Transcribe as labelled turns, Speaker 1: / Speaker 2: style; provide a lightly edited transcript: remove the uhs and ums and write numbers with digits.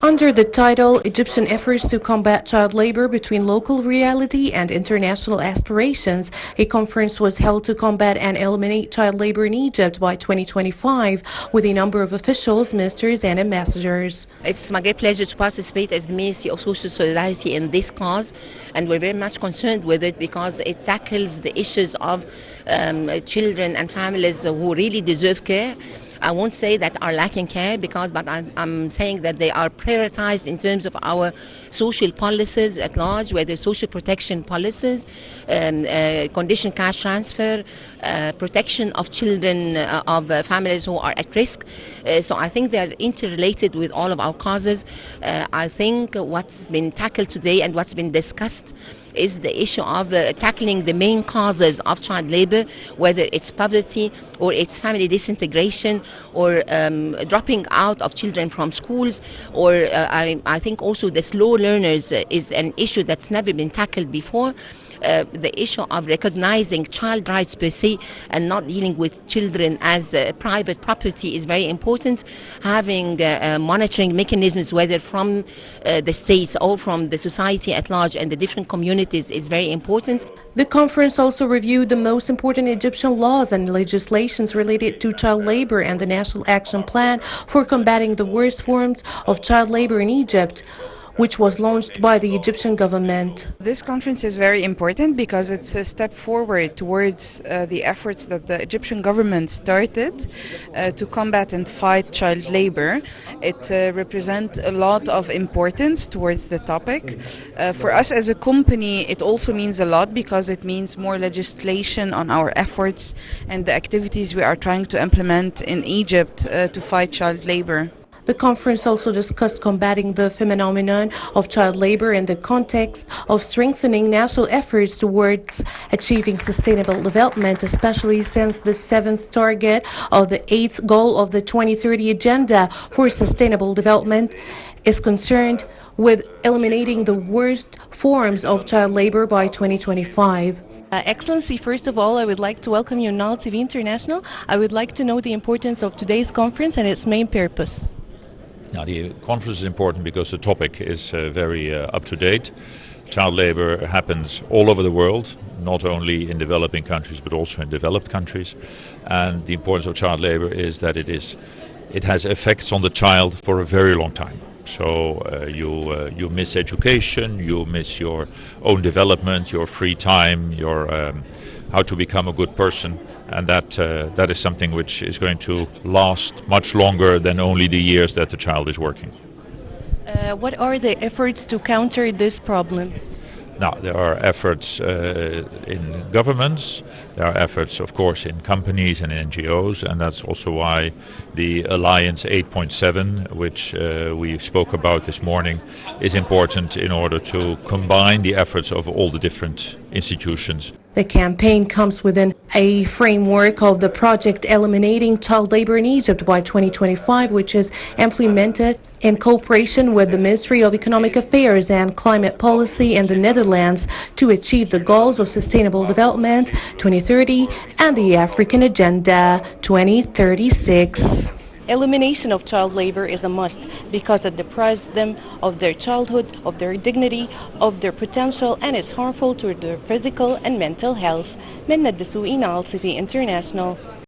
Speaker 1: Under the title Egyptian Efforts to Combat Child Labor Between Local Reality and International Aspirations, a conference was held to combat and eliminate child labor in Egypt by 2025 with a number of officials, ministers and ambassadors.
Speaker 2: It's my great pleasure to participate as the Ministry of Social Solidarity in this cause, and we're very much concerned with it because it tackles the issues of children and families who really deserve care. I won't say that are lacking care but I'm saying that they are prioritized in terms of our social policies at large, whether social protection policies, condition cash transfer, protection of children of families who are at risk. So I think they're interrelated with all of our causes. I think what's been tackled today and what's been discussed is the issue of tackling the main causes of child labor, whether it's poverty or it's family disintegration or dropping out of children from schools, or I think also the slow learners is an issue that's never been tackled before. The issue of recognizing child rights per se and not dealing with children as private property is very important. Having monitoring mechanisms, whether from the states or from the society at large and the different communities, is very important.
Speaker 1: The conference also reviewed the most important Egyptian laws and legislations related to child labor and the National Action Plan for combating the worst forms of child labor in Egypt, which was launched by the Egyptian government.
Speaker 3: This conference is very important because it's a step forward towards the efforts that the Egyptian government started to combat and fight child labor. It represents a lot of importance towards the topic. For us as a company, it also means a lot because it means more legislation on our efforts and the activities we are trying to implement in Egypt to fight child labor.
Speaker 1: The conference also discussed combating the phenomenon of child labor in the context of strengthening national efforts towards achieving sustainable development, especially since the 7th target of the 8th goal of the 2030 Agenda for Sustainable Development is concerned with eliminating the worst forms of child labor by 2025. Excellency, first of all, I would like to welcome you on Nile TV International. I would like to know the importance of today's conference and its main purpose.
Speaker 4: Now, the conference is important because the topic is very up-to-date. Child labor happens all over the world, not only in developing countries but also in developed countries. And the importance of child labor is that it has effects on the child for a very long time. So you miss education, you miss your own development, your free time, your how to become a good person, and that is something which is going to last much longer than only the years that the child is working.
Speaker 1: What are the efforts to counter this problem?
Speaker 4: Now, there are efforts in governments, there are efforts, of course, in companies and NGOs, and that's also why the Alliance 8.7, which we spoke about this morning, is important in order to combine the efforts of all the different institutions.
Speaker 1: The campaign comes within a framework of the project Eliminating Child Labor in Egypt by 2025, which is implemented in cooperation with the Ministry of Economic Affairs and Climate Policy in the Netherlands to achieve the goals of Sustainable Development 2030 and the African Agenda 2036. Elimination of child labor is a must because it deprives them of their childhood, of their dignity, of their potential, and it's harmful to their physical and mental health. Menna, Desouky, Nile TV International.